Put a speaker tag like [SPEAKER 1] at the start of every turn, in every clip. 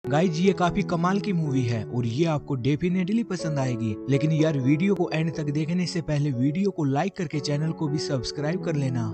[SPEAKER 1] Guys ये काफी कमाल की मूवी है और ये आपको डेफिनेटली पसंद आएगी। लेकिन यार वीडियो को एंड तक देखने से पहले वीडियो को लाइक करके चैनल को भी सब्सक्राइब कर लेना।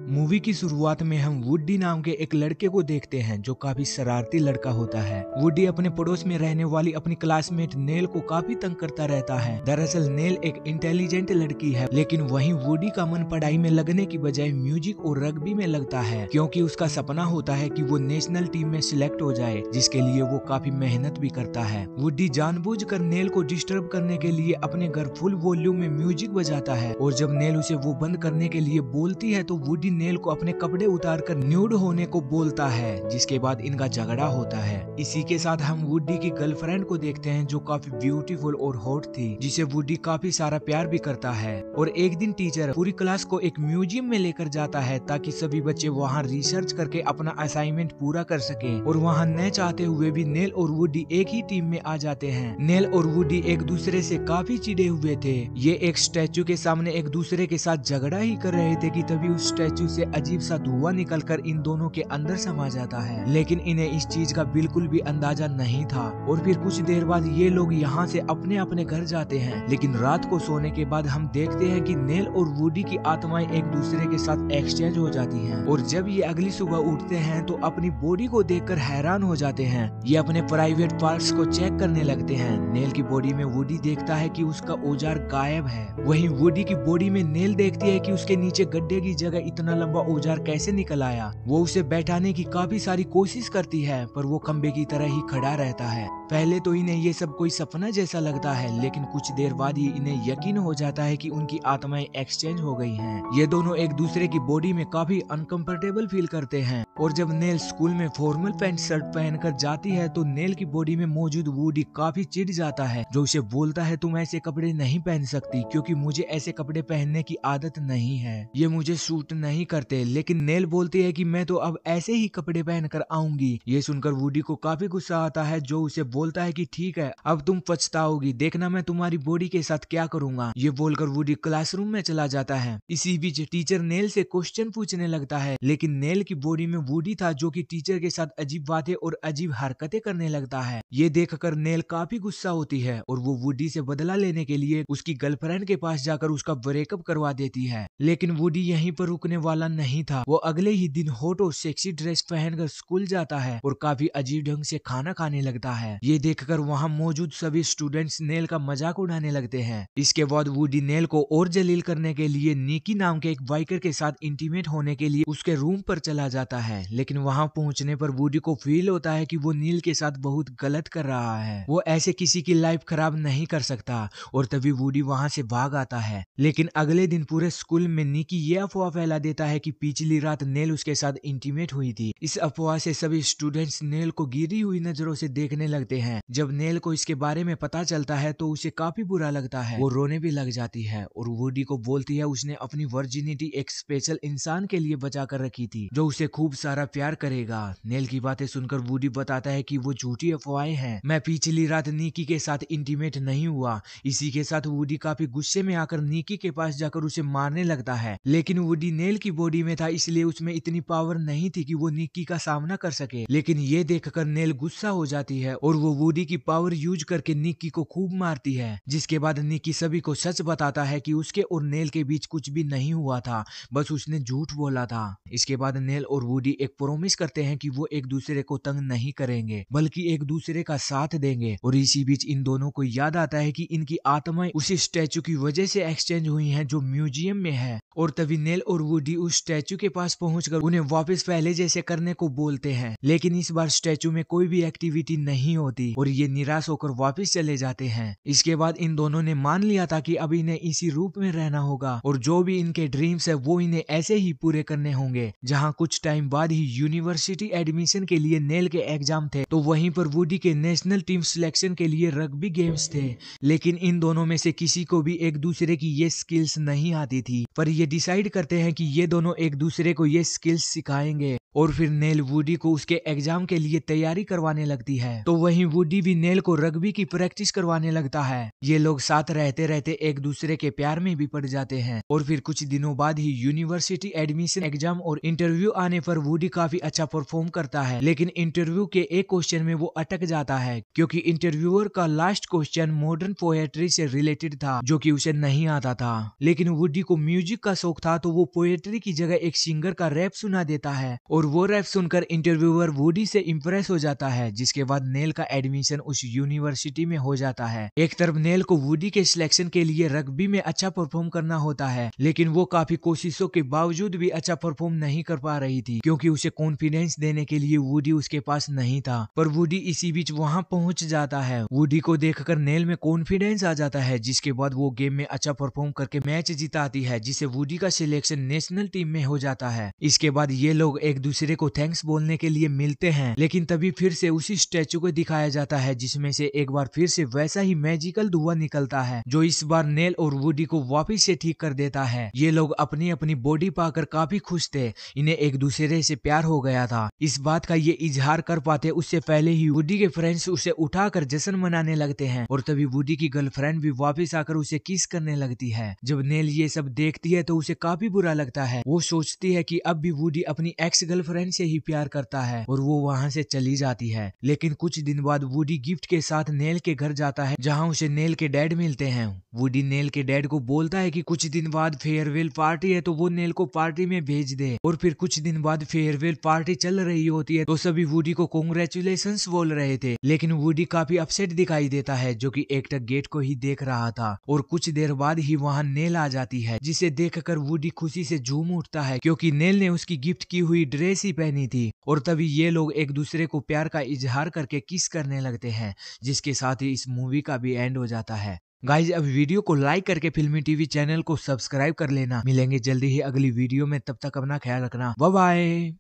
[SPEAKER 1] मूवी की शुरुआत में हम वुडी नाम के एक लड़के को देखते हैं जो काफी शरारती लड़का होता है। वुडी अपने पड़ोस में रहने वाली अपनी क्लासमेट नेल को काफी तंग करता रहता है। दरअसल नेल एक इंटेलिजेंट लड़की है, लेकिन वहीं वुडी का मन पढ़ाई में लगने की बजाय म्यूजिक और रग्बी में लगता है, क्योंकि उसका सपना होता है कि वो नेशनल टीम में सिलेक्ट हो जाए, जिसके लिए वो काफी मेहनत भी करता है। वुडी जानबूझकर नेल को डिस्टर्ब करने के लिए अपने घर फुल वॉल्यूम में म्यूजिक बजाता है, और जब नेल उसे वो बंद करने के लिए बोलती है तो वुडी नेल को अपने कपड़े उतारकर न्यूड होने को बोलता है, जिसके बाद इनका झगड़ा होता है। इसी के साथ हम वुडी की गर्लफ्रेंड को देखते हैं जो काफी ब्यूटीफुल और हॉट थी, जिसे वुडी काफी सारा प्यार भी करता है। और एक दिन टीचर पूरी क्लास को एक म्यूजियम में लेकर जाता है ताकि सभी बच्चे वहाँ रिसर्च करके अपना असाइनमेंट पूरा कर सके। और वहाँ न चाहते हुए भी नेल और वुडी एक ही टीम में आ जाते हैं। नेल और वुडी एक दूसरे से काफी चिढ़े हुए थे। ये एक स्टैचू के सामने एक दूसरे के साथ झगड़ा ही कर रहे थे कि तभी उस स्टैचू से अजीब सा धुआं निकलकर इन दोनों के अंदर समा जाता है, लेकिन इन्हें इस चीज का बिल्कुल भी अंदाजा नहीं था। और फिर कुछ देर बाद ये लोग यहाँ से अपने अपने घर जाते हैं। लेकिन रात को सोने के बाद हम देखते हैं कि नेल और वुडी की आत्माएं एक दूसरे के साथ एक्सचेंज हो जाती हैं। और जब ये अगली सुबह उठते हैं तो अपनी बॉडी को देखकर हैरान हो जाते हैं। ये अपने प्राइवेट पार्ट्स को चेक करने लगते हैं। नेल की बॉडी में वुडी देखता है कि उसका औजार गायब है। वहीं वुडी की बॉडी में नेल देखती है कि उसके नीचे गड्ढे की जगह इतना लंबा औजार कैसे निकल आया। वो उसे बैठाने की काफी सारी कोशिश करती है, पर वो खंबे की तरह ही खड़ा रहता है। पहले तो इन्हें ये सब कोई सपना जैसा लगता है, लेकिन कुछ देर बाद ही इन्हें यकीन हो जाता है कि उनकी आत्माएं एक्सचेंज हो गई हैं। ये दोनों एक दूसरे की बॉडी में काफी अनकंफर्टेबल फील करते हैं। और जब नेल स्कूल में फॉर्मल पैंट शर्ट पहनकर जाती है तो नेल की बॉडी में मौजूद वुडी काफी चिढ़ जाता है, जो उसे बोलता है तुम ऐसे कपड़े नहीं पहन सकती, क्योंकि मुझे ऐसे कपड़े पहनने की आदत नहीं है, ये मुझे सूट नहीं करते। लेकिन नेल बोलती है कि मैं तो अब ऐसे ही कपड़े पहनकर आऊंगी। ये सुनकर वुडी को काफी गुस्सा आता है, जो उसे बोलता है कि ठीक है अब तुम पछताओगी, देखना मैं तुम्हारी बॉडी के साथ क्या करूंगा। ये बोलकर वुडी क्लासरूम में चला जाता है। इसी बीच टीचर नेल से क्वेश्चन पूछने लगता है, लेकिन नेल की बॉडी में वुडी था जो कि टीचर के साथ अजीब बातें और अजीब हरकतें करने लगता है। ये देखकर नेल काफी गुस्सा होती है और वो वुडी से बदला लेने के लिए उसकी गर्लफ्रेंड के पास जाकर उसका ब्रेकअप करवा देती है। लेकिन वुडी यहीं पर रुकने वाला नहीं था। वो अगले ही दिन हॉट और सेक्सी ड्रेस पहनकर स्कूल जाता है और काफी अजीब ढंग से खाना खाने लगता है। ये देखकर वहाँ मौजूद सभी स्टूडेंट्स नेल का मजाक उड़ाने लगते हैं। इसके बाद वुडी नेल को और जलील करने के लिए निकी नाम के एक बाइकर के साथ इंटीमेट होने के लिए उसके रूम पर चला जाता है। लेकिन वहाँ पहुँचने पर वुडी को फील होता है कि वो नील के साथ बहुत गलत कर रहा है। वो ऐसे किसी की लाइफ खराब नहीं कर सकता, और तभी वुडी वहाँ से भाग आता है। लेकिन अगले दिन पूरे स्कूल में निकी ये अफवाह फैला देता है कि पिछली रात नेल उसके साथ इंटीमेट हुई थी। इस अफवाह से सभी स्टूडेंट्स नेल को गिरी हुई नजरों से देखने लगते हैं। जब नेल को इसके बारे में पता चलता है तो उसे काफी बुरा लगता है। वो रोने भी लग जाती है और वुडी को बोलती है उसने अपनी वर्जिनिटी एक स्पेशल इंसान के लिए बचा कर रखी थी, जो उसे खूब सारा प्यार करेगा। नेल की बातें सुनकर वुडी बताता है कि वो झूठी अफवाहें हैं, मैं पिछली रात निकी के साथ इंटीमेट नहीं हुआ। इसी के साथ वुडी काफी गुस्से में आकर निकी के पास जाकर उसे मारने लगता है। लेकिन वुडी नेल की बॉडी में था, इसलिए उसमें इतनी पावर नहीं थी कि वो निकी का सामना कर सके। लेकिन ये देखकर नेल गुस्सा हो जाती है और वो वुडी की पावर यूज करके निकी को खूब मारती है। जिसके बाद निकी सभी को सच बताता है कि उसके और नेल के बीच कुछ भी नहीं हुआ था, बस उसने झूठ बोला था। इसके बाद नेल और वुडी एक प्रॉमिस करते हैं कि वो एक दूसरे को तंग नहीं करेंगे, बल्कि एक दूसरे का साथ देंगे। और इसी बीच इन दोनों को याद आता है कि इनकी आत्माएं उसी स्टैचू की वजह से एक्सचेंज हुई हैं जो म्यूजियम में है। और तभी नेल और वुडी उस स्टैचू के पास पहुंचकर उन्हें वापस पहले जैसे करने को बोलते हैं। लेकिन इस बार स्टैचू में कोई भी एक्टिविटी नहीं होती और ये निराश होकर वापस चले जाते हैं। इसके बाद इन दोनों ने मान लिया था कि अब इन्हें इसी रूप में रहना होगा और जो भी इनके ड्रीम्स है वो इन्हें ऐसे ही पूरे करने होंगे। जहां कुछ टाइम बाद ही यूनिवर्सिटी एडमिशन के लिए नेल के एग्जाम थे, तो वहीं पर वुडी के नेशनल टीम सिलेक्शन के लिए रग्बी गेम्स थे। लेकिन इन दोनों में से किसी को भी एक दूसरे की ये स्किल्स नहीं आती थी, पर ये डिसाइड करते हैं कि ये दोनों एक दूसरे को ये स्किल्स सिखाएंगे। और फिर नेल वुडी को उसके एग्जाम के लिए तैयारी करवाने लगती है। तो वहीं वुडी भी नेल को रग्बी की प्रैक्टिस करवाने लगता है। ये लोग साथ रहते रहते एक दूसरे के प्यार में भी पड़ जाते हैं। और फिर कुछ दिनों बाद ही यूनिवर्सिटी एडमिशन एग्जाम और इंटरव्यू आने पर वुडी काफी अच्छा परफॉर्म करता है, लेकिन इंटरव्यू के एक क्वेश्चन में वो अटक जाता है क्योंकि इंटरव्यूअर का लास्ट क्वेश्चन मॉडर्न पोएट्री से रिलेटेड था, जो कि उसे नहीं आता था। लेकिन वुडी को म्यूजिक का शौक था, तो वो पोएट्री की जगह एक सिंगर का रैप सुना देता है और वो रैप सुनकर इंटरव्यूअर वुडी से इंप्रेस हो जाता है, जिसके बाद नेल का एडमिशन उस यूनिवर्सिटी में हो जाता है। एक तरफ नेल को वुडी के सिलेक्शन के लिए रग्बी में अच्छा परफॉर्म करना होता है, लेकिन वो काफी कोशिशों के बावजूद भी अच्छा परफॉर्म नहीं कर पा रही थी क्योंकि उसे कॉन्फिडेंस देने के लिए वुडी उसके पास नहीं था। पर वुडी इसी बीच वहां पहुंच जाता है। वुडी को देखकर नेल में कॉन्फिडेंस आ जाता है, जिसके बाद वो गेम में अच्छा परफॉर्म करके मैच जिताती है, जिससे वुडी का सिलेक्शन नेशनल टीम में हो जाता है। इसके बाद ये लोग एक दूसरे को थैंक्स बोलने के लिए मिलते हैं, लेकिन तभी फिर से उसी स्टैचू को दिखाया जाता है जिसमें से एक बार फिर से वैसा ही मैजिकल धुआं निकलता है, जो इस बार नेल और वुडी को वापिस से ठीक कर देता है। ये लोग अपनी अपनी बॉडी पाकर काफी खुश थे, इन्हें एक दूसरे से प्यार हो गया था। इस बात का ये इजहार कर पाते उससे पहले ही वुडी के फ्रेंड्स उसे उठाकर जश्न मनाने लगते हैं और तभी वुडी की गर्लफ्रेंड भी वापस आकर उसे किस करने लगती है। जब नेल ये सब देखती है तो उसे काफी बुरा लगता है। वो सोचती है कि अब भी वुडी अपनी एक्स गर्लफ्रेंड से ही प्यार करता है और वो वहाँ से चली जाती है। लेकिन कुछ दिन बाद वुडी गिफ्ट के साथ नेल के घर जाता है, जहाँ उसे नेल के डैड मिलते हैं। वुडी नेल के डैड को बोलता है कि कुछ दिन बाद फेयरवेल पार्टी है, तो वो नेल को पार्टी में भेज दे। और फिर कुछ दिन बाद फेयरवेल पार्टी चल रही होती है, तो सभी वुडी को कांग्रेचुलेशंस बोल रहे थे, लेकिन वुडी काफी अपसेट दिखाई देता है, जो कि एकटक गेट को ही देख रहा था। और कुछ देर बाद ही वहाँ नेल आ जाती है, जिसे देखकर वुडी खुशी से झूम उठता है क्योंकि नेल ने उसकी गिफ्ट की हुई ड्रेस ही पहनी थी। और तभी ये लोग एक दूसरे को प्यार का इजहार करके किस करने लगते हैं, जिसके साथ ही इस मूवी का भी एंड हो जाता है। गाइज, अब वीडियो को लाइक करके फिल्मी टीवी चैनल को सब्सक्राइब कर लेना। मिलेंगे जल्दी ही अगली वीडियो में, तब तक अपना ख्याल रखना। Bye bye.